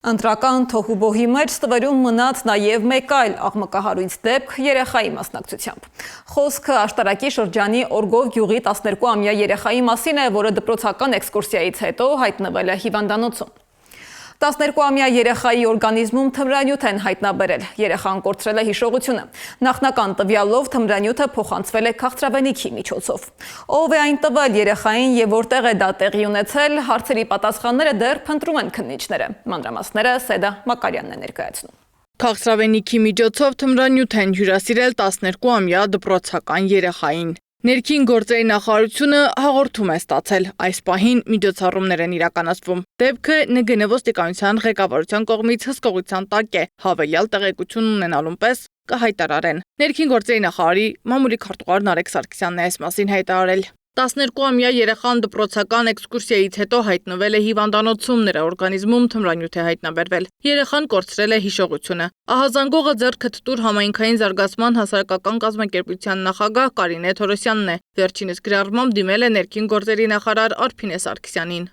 Ընտրական թոհուբոհի մեջ ստվերում մնաց նաև մեկ այլ աղմկահարույց դեպք երեխայի մասնակցությամբ։ Խոսքը աշտարակի շրջանի Օրգով գյուղի 12-ամյա երեխայի մասին է, որը դպրոցական էքսկուրսիայից հետո հայտնվել է հիվանդանոցում։ 12-ամյա երեխայի օրգանիզմում թմրանյութ են հայտնաբերել, երեխան կորցրել է հիշողությունը։ Նախնական տվյալով թմրանյութը փոխանցվել է քաղցրավենիքի միջոցով։ Ով է այն տվել երեխային եւ որտեղ է դա տեղի ունեցել, հարցերի պատասխանները դեռ փնտրում են քննիչները։ Մանրամասները Սեդա Մակարյանն է ներկայացնում։ Քաղցրավենիքի միջոցով թմրանյութ են հյուրասիրել 12-ամյա դպրոցական երեխային։ Ներքին գործերի նախարարությունը հաղորդում է ստացել, այս պահին միջոցառումներ են իրականացվում։ Դեպքը ՆԳՆ ոստիկանության ղեկավարության կողմից հսկողության տակ է, հավելյալ տեղեկություն ունենալուն պես կհայտարարեն։ Ներքին գործերի նախարարի մամուլի քարտուղար Նարեկ Սարգսյանն է այս մասին հայտարարել։ 12-ամյա երեխան դպրոցական էքսկուրսիայից հետո հայտնվել է հիվանդանոցում, նրա օրգանիզմում թմրանյութ է հայտնաբերվել։ Երեխան կորցրել է հիշողությունը։ Ահազանգողը ձեռքը թտուր համայնքային զարգացման հասարակական կազմակերպության նախագահ Կարինե Թորոսյանն է։ Վերջինս գրառմամբ դիմել է ներքին գործերի նախարար Արփինե Սարգսյանին։